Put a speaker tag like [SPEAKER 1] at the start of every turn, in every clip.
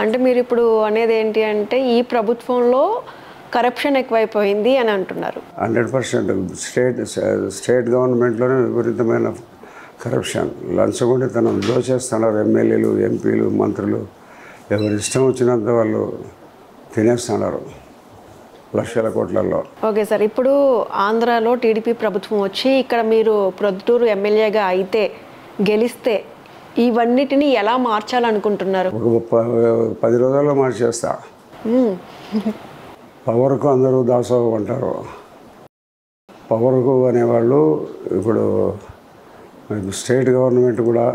[SPEAKER 1] అంటే మీరు ఇప్పుడు అనేది ఏంటి అంటే ఈ ప్రభుత్వంలో కరప్షన్ ఎక్కువైపోయింది అని అంటున్నారు.
[SPEAKER 2] 100% స్టేట్ గవర్నమెంట్లోనే విపరీతమైన కరప్షన్, లంచగొండితనం దోచేస్తున్నారు. ఎమ్మెల్యేలు, ఎంపీలు, మంత్రులు ఎవరు ఇష్టం వచ్చినంత వాళ్ళు తినేస్తున్నారు లక్షల కోట్లలో.
[SPEAKER 1] ఓకే సార్, ఇప్పుడు ఆంధ్రాలో టీడీపీ ప్రభుత్వం వచ్చి ఇక్కడ మీరు ప్రొద్దుటూరు ఎమ్మెల్యేగా అయితే గెలిస్తే ఇవన్నిటిని ఎలా మార్చాలనుకుంటున్నారు?
[SPEAKER 2] ఒక 10 రోజుల్లో మార్చేస్తా. పవర్కు అందరూ దాసోహం అంటారు. పవర్కు అనేవాళ్ళు ఇప్పుడు స్టేట్ గవర్నమెంట్ కూడా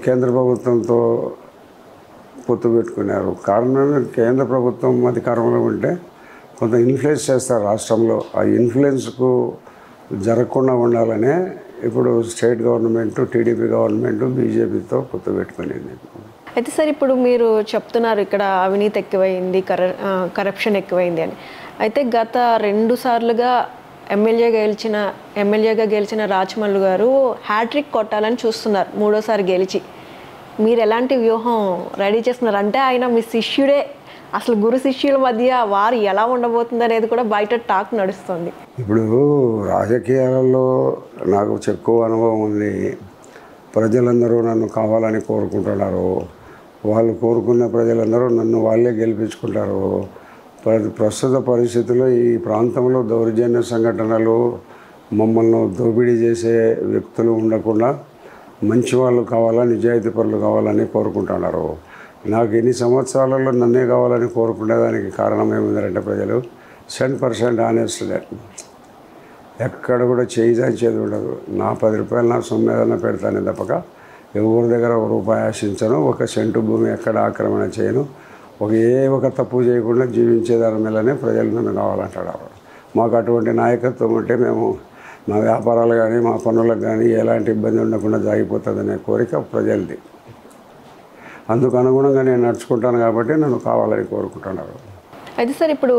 [SPEAKER 2] కేంద్ర ప్రభుత్వంతో పొత్తు పెట్టుకున్నారు. కారణం కేంద్ర ప్రభుత్వం అధికారంలో ఉంటే కొంత ఇన్ఫ్లుయెన్స్ చేస్తారు రాష్ట్రంలో. ఆ ఇన్ఫ్లుయెన్స్కు జరగకుండా ఉండాలనే ఇప్పుడు స్టేట్ గవర్నమెంట్, టీడీపీ గవర్నమెంట్ బీజేపీతో పొత్తు పెట్టుకునేది.
[SPEAKER 1] అయితే సార్ ఇప్పుడు మీరు చెప్తున్నారు ఇక్కడ అవినీతి ఎక్కువైంది, కరప్షన్ ఎక్కువైంది అని. అయితే గత 2 సార్లుగా ఎమ్మెల్యేగా గెలిచిన రాచమల్లు గారు హ్యాట్రిక్ కొట్టాలని చూస్తున్నారు 3వసారి గెలిచి. మీరు ఎలాంటి వ్యూహం రెడీ చేస్తున్నారు? అంటే ఆయన మీ శిష్యుడే, అసలు గురు శిష్యుల మధ్య వారు ఎలా ఉండబోతుంది అనేది కూడా బయట టాక్ నడుస్తుంది.
[SPEAKER 2] ఇప్పుడు రాజకీయాలలో నాకు ఎక్కువ అనుభవం ఉంది. ప్రజలందరూ నన్ను కావాలని కోరుకుంటున్నారు. వాళ్ళు కోరుకున్న ప్రజలందరూ నన్ను వాళ్ళే గెలిపించుకుంటారు. ప్రస్తుత పరిస్థితుల్లో ఈ ప్రాంతంలో దౌర్జన్య సంఘటనలు, మమ్మల్ని దోపిడీ చేసే వ్యక్తులు ఉండకుండా మంచి వాళ్ళు కావాలా, నిజాయితీ పరులు కావాలని కోరుకుంటున్నారు. నాకు ఎన్ని సంవత్సరాలలో నన్నే కావాలని కోరుకునేదానికి కారణం ఏముందంటే ప్రజలు 100% ఆనెస్ట్గా ఎక్కడ కూడా చేయించేది ఉండదు. నా 10 రూపాయలు నా సొమ్ము ఏదైనా పెడతానే తప్పక ఎవరి దగ్గర ₹1 ఆశించను. 1 సెంటు భూమి ఎక్కడ ఆక్రమణ చేయను. ఒక తప్పు చేయకుండా జీవించేదాని మీదనే ప్రజలు నన్ను కావాలంటాడు. మాకు అటువంటి నాయకత్వం ఉంటే మేము మా వ్యాపారాలు కానీ మా పనులకు కానీ ఎలాంటి ఇబ్బంది ఉండకుండా జాగిపోతుందనే కోరిక ప్రజలది. అందుకు అనుగుణంగా నేను నడుచుకుంటాను కాబట్టి నన్ను కావాలని కోరుకుంటున్నారు.
[SPEAKER 1] అయితే సార్ ఇప్పుడు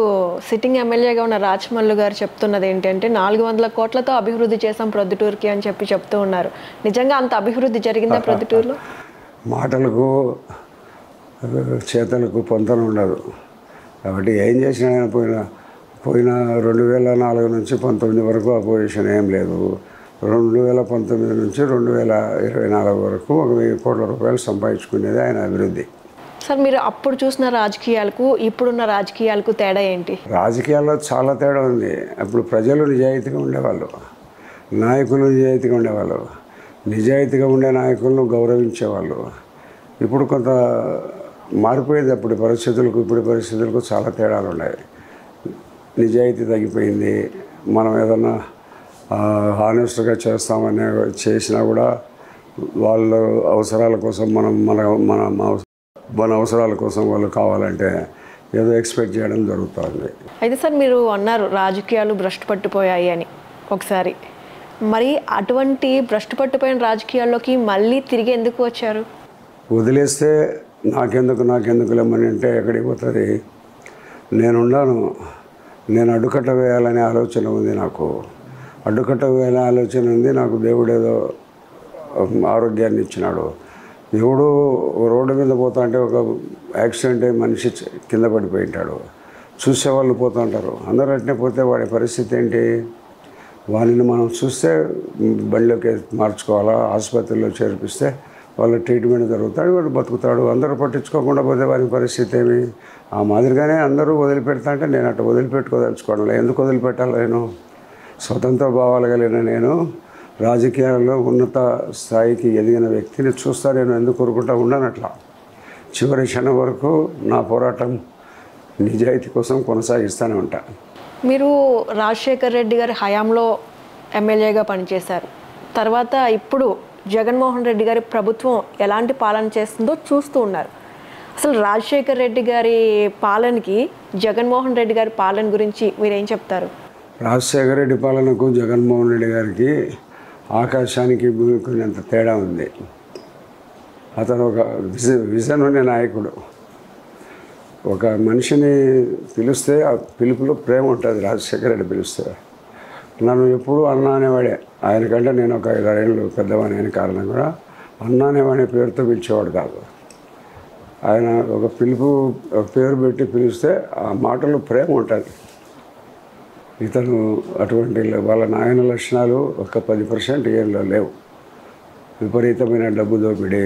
[SPEAKER 1] సిట్టింగ్ ఎమ్మెల్యేగా ఉన్న రాచమల్లు గారు చెప్తున్నది ఏంటంటే 400 కోట్లతో అభివృద్ధి చేసాం ప్రొద్దుటూరుకి అని చెప్తూ ఉన్నారు. నిజంగా అంత అభివృద్ధి జరిగిందా ప్రొద్దుటూరులో?
[SPEAKER 2] మాటలకు చేతలకు పొంతన ఉండదు. కాబట్టి ఏం చేసినా పోయిన 2004 నుంచి 19 వరకు అపోజిషన్ ఏం లేదు. 2019 నుంచి 2024 వరకు ₹1,000 కోట్ల సంపాదించుకునేది ఆయన అభివృద్ధి.
[SPEAKER 1] సార్ మీరు అప్పుడు చూసిన రాజకీయాలకు ఇప్పుడున్న రాజకీయాలకు తేడా ఏంటి?
[SPEAKER 2] రాజకీయాల్లో చాలా తేడా ఉంది. అప్పుడు ప్రజలు నిజాయితీగా ఉండేవాళ్ళు, నాయకులు నిజాయితీగా ఉండేవాళ్ళు, నిజాయితీగా ఉండే నాయకులను గౌరవించేవాళ్ళు. ఇప్పుడు కొంత మారిపోయింది. అప్పుడు పరిస్థితులకు ఇప్పుడు పరిస్థితులకు చాలా తేడాలు ఉన్నాయి. నిజాయితీ తగ్గిపోయింది. మనం ఏదన్నా హానెస్ట్గా చేసినా కూడా వాళ్ళ అవసరాల కోసం మన అవసరాల కోసం వాళ్ళు కావాలంటే ఏదో ఎక్స్పెక్ట్ చేయడం జరుగుతుంది.
[SPEAKER 1] అయితే సార్ మీరు అన్నారు రాజకీయాలు భ్రష్టు పట్టిపోయాయి అని ఒకసారి. మరి అటువంటి భ్రష్టు పట్టిపోయిన రాజకీయాల్లోకి మళ్ళీ తిరిగి ఎందుకు వచ్చారు?
[SPEAKER 2] వదిలేస్తే నాకెందుకు లేమని అంటే ఎక్కడికి పోతుంది? నేనున్నాను. నేను అడ్డుకట్ట వేయాలనే ఆలోచన ఉంది. నాకు అడ్డుకట్ట వేయాలనే ఆలోచన ఉంది. నాకు దేవుడు ఏదో ఆరోగ్యాన్ని ఇచ్చినాడు. ఎవడు రోడ్డు మీద పోతా అంటే ఒక యాక్సిడెంట్ అయ్యి మనిషి కింద పడిపోయి ఉంటాడు. చూసేవాళ్ళు పోతూ ఉంటారు. అందరూ అట్నే పోతే వాడి పరిస్థితి ఏంటి? వాడిని మనం చూస్తే బండిలోకి మార్చుకోవాలా, ఆసుపత్రిలో చేర్పిస్తే వాళ్ళ ట్రీట్మెంట్ జరుగుతాడు, వాడు బతుకుతాడు. అందరూ పట్టించుకోకుండా పోతే వారి పరిస్థితి ఏమి? ఆ మాదిరిగానే అందరూ వదిలిపెడతా అంటే నేను అట్లా వదిలిపెట్టుకోదలుచుకోవడం. ఎందుకు వదిలిపెట్టాలి? నేను స్వతంత్ర భావాలు కలిగిన నేను రాజకీయాల్లో ఉన్నత స్థాయికి ఎదిగిన వ్యక్తిని చూస్తా. నేను ఎందుకు కోరుకుంటా ఉన్నాను అట్లా. చివరి క్షణం వరకు నా పోరాటం నిజాయితీ కోసం కొనసాగిస్తూనే ఉంటా.
[SPEAKER 1] మీరు రాజశేఖర్ రెడ్డి గారి హయాంలో ఎమ్మెల్యేగా పనిచేశారు. తర్వాత ఇప్పుడు జగన్మోహన్ రెడ్డి గారి ప్రభుత్వం ఎలాంటి పాలన చేస్తుందో చూస్తూ ఉన్నారు. అసలు రాజశేఖర్ రెడ్డి గారి పాలనకి జగన్మోహన్ రెడ్డి గారి పాలన గురించి మీరేం చెప్తారు?
[SPEAKER 2] రాజశేఖర రెడ్డి పాలనకు జగన్మోహన్ రెడ్డి గారికి ఆకాశానికి భూమికి తేడా ఉంది. అతను ఒక విజన్ ఉండే నాయకుడు. ఒక మనిషిని పిలిస్తే ఆ పిలుపులో ప్రేమ ఉంటుంది. రాజశేఖర రెడ్డి పిలిస్తే నన్ను ఎప్పుడూ అన్న అనేవాడే. ఆయనకంటే నేను ఒక 5 ఏళ్ళు పెద్దవాడిని అయిన కారణం కూడా అన్న అనేవాడి పేరుతో పిలిచేవాడు కాదు. ఆయన ఒక పిలుపు పేరు పెట్టి పిలిస్తే ఆ మాటలో ప్రేమ ఉంటుంది. ఇతను అటువంటి వాళ్ళ నాయన లక్షణాలు ఒక 10% ఏంలో లేవు. విపరీతమైన డబ్బు దోపిడీ,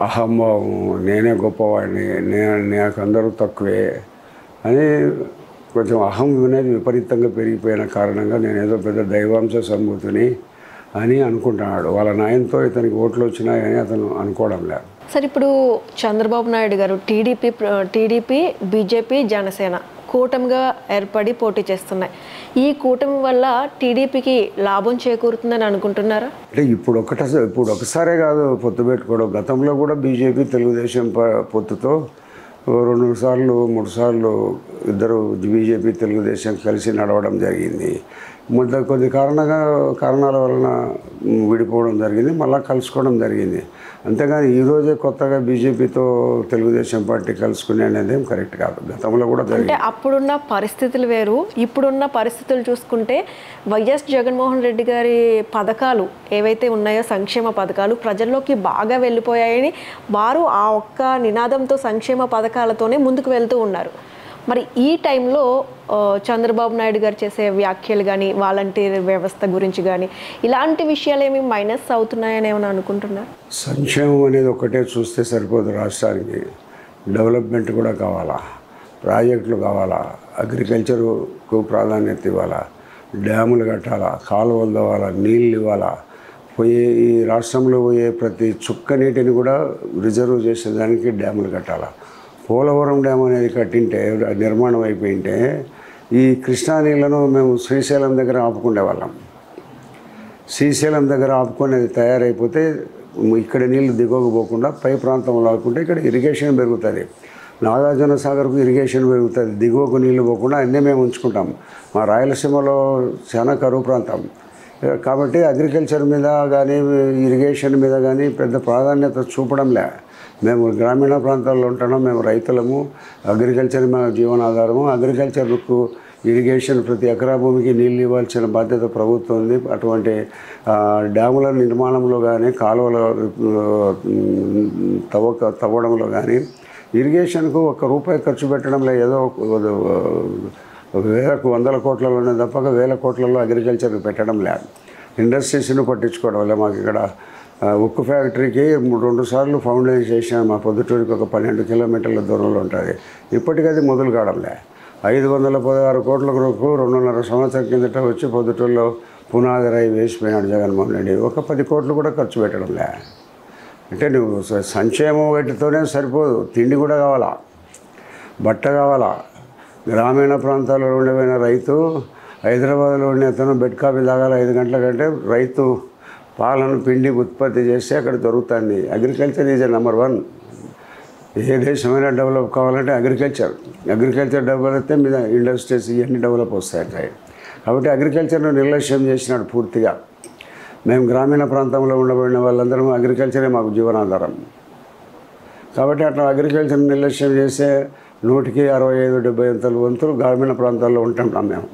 [SPEAKER 2] అహంభావం, నేనే గొప్పవాడిని, నాకు అందరూ తక్కువే అని కొంచెం అహం అనేది విపరీతంగా పెరిగిపోయిన కారణంగా నేను ఏదో పెద్ద దైవాంశ సంభూతిని అని అనుకుంటున్నాడు. వాళ్ళ నాయనతో ఇతనికి ఓట్లు వచ్చినాయని అతను అనుకోవడం లేదు.
[SPEAKER 1] సార్, ఇప్పుడు చంద్రబాబు నాయుడు గారు టీడీపీ, బీజేపీ, జనసేన కూటమిగా ఏర్పడి పోటీ చేస్తున్నాయి. ఈ కూటమి వల్ల టీడీపీకి లాభం చేకూరుతుందని అనుకుంటున్నారా?
[SPEAKER 2] అంటే ఇప్పుడు ఒకసారే కాదు పొత్తు పెట్టుకోవడం. గతంలో కూడా బీజేపీ తెలుగుదేశం పొత్తుతో 2 సార్లు 3 సార్లు ఇద్దరు బీజేపీ తెలుగుదేశం కలిసి నడవడం జరిగింది. కొద్ది కారణాల వలన విడిపోవడం జరిగింది, మళ్ళీ కలుసుకోవడం జరిగింది. అంతేగాని ఈరోజే కొత్తగా బీజేపీతో తెలుగుదేశం పార్టీ కలుసుకునే అనేది ఏం కరెక్ట్ కాదు. గతంలో కూడా జరిగింది.
[SPEAKER 1] అంటే అప్పుడున్న పరిస్థితులు వేరు, ఇప్పుడున్న పరిస్థితులు చూసుకుంటే వైఎస్ జగన్మోహన్ రెడ్డి గారి పథకాలు ఏవైతే ఉన్నాయో సంక్షేమ పథకాలు ప్రజల్లోకి బాగా వెళ్ళిపోయాయని వారు ఆ ఒక్క నినాదంతో సంక్షేమ పథకాలతోనే ముందుకు వెళ్తూ ఉన్నారు. మరి ఈ టైంలో చంద్రబాబు నాయుడు గారు చేసే వ్యాఖ్యలు కానీ వాలంటీర్ వ్యవస్థ గురించి కానీ ఇలాంటి విషయాలు ఏమి మైనస్ అవుతున్నాయని ఏమైనా అనుకుంటున్నారు?
[SPEAKER 2] సంక్షేమం అనేది ఒకటే చూస్తే సరిపోదు. రాష్ట్రానికి డెవలప్మెంట్ కూడా కావాలా, ప్రాజెక్టులు కావాలా, అగ్రికల్చర్కు ప్రాధాన్యత ఇవ్వాలా, డ్యాములు కట్టాలా, కాలువలు తవ్వాలా, నీళ్ళు ఇవ్వాలా, ఈ రాష్ట్రంలో పోయే ప్రతి చుక్క నీటిని కూడా రిజర్వ్ చేసేదానికి డ్యాములు కట్టాలా. పోలవరం డ్యామ్ అనేది కట్టింటే నిర్మాణం అయిపోయింటే ఈ కృష్ణా నీళ్లను మేము శ్రీశైలం దగ్గర ఆపుకునే వాళ్ళం. శ్రీశైలం దగ్గర ఆపుకునేది తయారైపోతే ఇక్కడ నీళ్లు దిగకపోకుండా పై ప్రాంతంలో ఆపుకుంటే ఇక్కడ ఇరిగేషన్ పెరుగుతుంది. నాగార్జున సాగర్కు ఇరిగేషన్ పెరుగుతుంది, దిగువకు నీళ్లు పోకుండా అన్నీ మేము ఉంచుకుంటాం. మా రాయలసీమలో చాలా కరువు ప్రాంతం కాబట్టి అగ్రికల్చర్ మీద కానీ ఇరిగేషన్ మీద కానీ పెద్ద ప్రాధాన్యత చూపడంలే. మేము గ్రామీణ ప్రాంతాల్లో ఉంటున్నాం, మేము రైతులము, అగ్రికల్చర్ మా జీవనాధారము. అగ్రికల్చర్కు ఇరిగేషన్ ప్రతి ఎకరా భూమికి నీళ్ళు ఇవ్వాల్సిన బాధ్యత ప్రభుత్వం ఉంది. అటువంటి డ్యాముల నిర్మాణంలో కానీ కాలువల తవ్వడంలో కానీ ఇరిగేషన్కు ₹1 ఖర్చు పెట్టడంలో ఏదో వందల కోట్లలోనే తప్పక వేల కోట్లలో అగ్రికల్చర్కి పెట్టడం లేదు. ఇండస్ట్రీస్ను పట్టించుకోవడం వల్ల మాకు ఇక్కడ ఉక్కు ఫ్యాక్టరీకి 2 సార్లు ఫౌండేషన్ చేసాం. మా పొద్దుటూరికి ఒక 12 కిలోమీటర్ల దూరంలో ఉంటుంది. ఇప్పటికది మొదలు కావడంలే. 516 కోట్ల వరకు 2.5 సంవత్సరం కిందట వచ్చి పొద్దుటూరులో పునాది రాయి వేసిపోయినాడు జగన్మోహన్ రెడ్డి. ఒక 10 కోట్లు కూడా ఖర్చు పెట్టడంలే. అంటే నువ్వు సంక్షేమం వాటితోనే సరిపోదు, తిండి కూడా కావాలా, బట్ట కావాలా. గ్రామీణ ప్రాంతాల్లో ఉండిపోయిన రైతు హైదరాబాద్లో ఉండే అతను బెడ్ కాఫీ తాగాలి 5 గంటల కంటే రైతు పాలను పిండి ఉత్పత్తి చేస్తే అక్కడ దొరుకుతుంది. Agriculture is number 1. ఏ దేశమైనా డెవలప్ కావాలంటే అగ్రికల్చర్ డెవలప్ అయితే మీద ఇండస్ట్రీస్ ఇవన్నీ డెవలప్ వస్తాయి. కాబట్టి అగ్రికల్చర్ను నిర్లక్ష్యం చేసినాడు పూర్తిగా. మేము గ్రామీణ ప్రాంతంలో ఉండబడిన వాళ్ళందరం అగ్రికల్చరే మాకు జీవనాధారం. కాబట్టి అట్లా అగ్రికల్చర్ని నిర్లక్ష్యం చేస్తే 100కి 65-70 వంతులు గ్రామీణ ప్రాంతాల్లో ఉంటున్నాం మేము.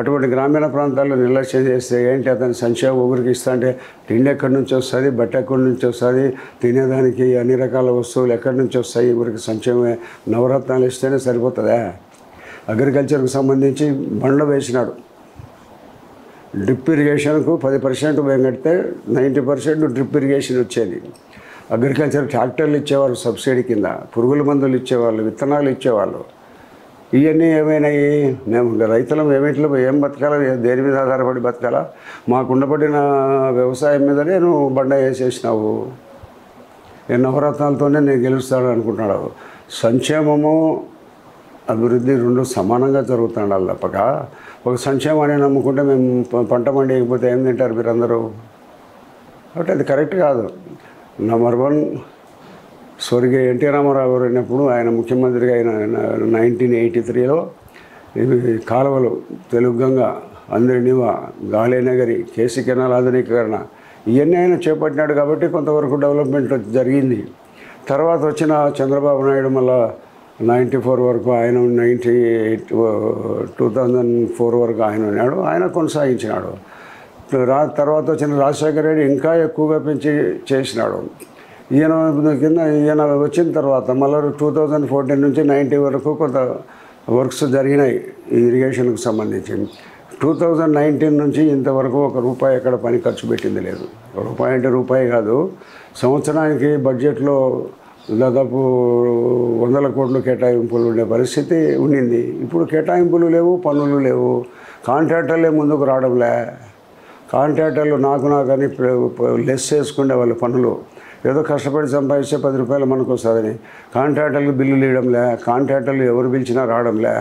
[SPEAKER 2] అటువంటి గ్రామీణ ప్రాంతాల్లో నిర్లక్ష్యం చేస్తే ఏంటి, అతని సంక్షేమం ఊరికి ఇస్తా అంటే తిండి ఎక్కడి నుంచి వస్తుంది, బట్ట ఎక్కడి నుంచి వస్తుంది, తినేదానికి అన్ని రకాల వస్తువులు ఎక్కడి నుంచి వస్తాయి, ఊరికి సంక్షేమమే నవరత్నాలు ఇస్తేనే సరిపోతుందా? అగ్రికల్చర్కు సంబంధించి బండ్లు వేసినాడు. డ్రిప్ ఇరిగేషన్కు 10% మేము కడితే 90% డ్రిప్ ఇరిగేషన్ వచ్చేది. అగ్రికల్చర్ ట్రాక్టర్లు ఇచ్చేవాళ్ళు సబ్సిడీ కింద, పురుగుల మందులు ఇచ్చేవాళ్ళు, విత్తనాలు ఇచ్చేవాళ్ళు. ఇవన్నీ ఏమైనాయి? మేము రైతులం ఏం బతకాలా, దేని మీద ఆధారపడి బతకాలా? మాకుండబడిన వ్యవసాయం మీదనే నువ్వు బండ వేసేసినావు. నవరత్నాలతోనే నేను గెలుస్తాడు అనుకుంటున్నాడు. సంక్షేమము అభివృద్ధి 2 సమానంగా జరుగుతున్నాడు తప్పక ఒక సంక్షేమాన్ని నమ్ముకుంటే మేము పంట పండియకపోతే ఏం తింటారు మీరందరూ? కాబట్టి అది కరెక్ట్ కాదు. నెంబర్ 1 స్వర్గీయ ఎన్టీ రామారావు గారు అయినప్పుడు ఆయన ముఖ్యమంత్రిగా అయిన 1983లో కాలువలు తెలుగుగంగ, అందరినివ, గాలేనగరి, కేసీ కెనాల్ ఆధునీకరణ ఇవన్నీ ఆయన చేపట్టినాడు కాబట్టి కొంతవరకు డెవలప్మెంట్ జరిగింది. తర్వాత వచ్చిన చంద్రబాబు నాయుడు మళ్ళా 94 వరకు ఆయన 2004 వరకు ఆయన ఉన్నాడు, ఆయన కొనసాగించినాడు. తర్వాత వచ్చిన రాజశేఖర రెడ్డి ఇంకా ఎక్కువగా పెంచి చేసినాడు. ఈయన వచ్చిన తర్వాత మళ్ళీ 2014 నుంచి 90 వరకు కొంత వర్క్స్ జరిగినాయి ఈ ఇరిగేషన్కి సంబంధించి. 2019 నుంచి ఇంతవరకు ₹1 ఎక్కడ పని ఖర్చు పెట్టింది లేదు. రూపాయి అంటే రూపాయి కాదు, సంవత్సరానికి బడ్జెట్లో దాదాపు 100 కోట్లు కేటాయింపులు ఉండే పరిస్థితి ఉండింది. ఇప్పుడు కేటాయింపులు లేవు, పనులు లేవు, కాంట్రాక్టర్లే ముందుకు రావడంలే. కాంట్రాక్టర్లు నాకని లెస్ చేసుకునే వాళ్ళ పనులు ఏదో కష్టపడి సంపాదిస్తే ₹10 మనకు వస్తుందని కాంట్రాక్టర్లు బిల్లులు ఇవ్వడంలే. కాంట్రాక్టర్లు ఎవరు పిలిచినా రావడంలే.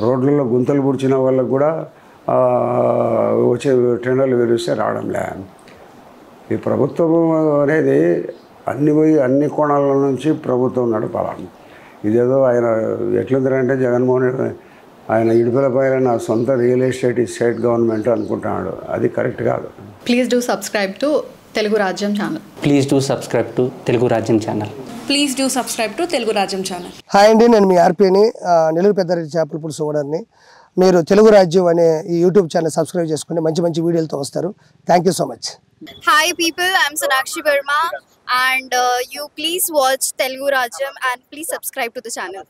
[SPEAKER 2] రోడ్లలో గుంతలు పూడ్చిన వాళ్ళకు కూడా వచ్చే టెండర్లు పిలిస్తే రావడంలే. ఈ ప్రభుత్వం అనేది అన్ని కోణాల నుంచి ప్రభుత్వం నడపాలి. ఇదేదో ఆయన ఎట్లుందంటే జగన్మోహన్ రెడ్డి ఆయన ఇడుపులపైన నా సొంత రియల్ ఎస్టేట్ స్టేట్ గవర్నమెంట్ అనుకుంటున్నాడు. అది కరెక్ట్ కాదు.
[SPEAKER 3] Please do subscribe to Telugu Rajyam channel.
[SPEAKER 4] Please do subscribe to Telugu Rajyam channel.
[SPEAKER 5] Please do subscribe to Telugu Rajyam channel.
[SPEAKER 6] Hi అండి, నేను మీ ఆర్పీని, నెల్లూరు పెద్దారెడ్డి చేపల పులుసు ఓనర్ని. మీరు తెలుగు రాజ్యం అనే ఈ యూట్యూబ్ ఛానల్ సబ్స్క్రైబ్ చేసుకుని మంచి మంచి వీడియోలతో వస్తారు. Thank you so much.
[SPEAKER 7] Hi people, I'm Sonakshi Verma and you please watch Telugu Rajyam and please subscribe to the channel.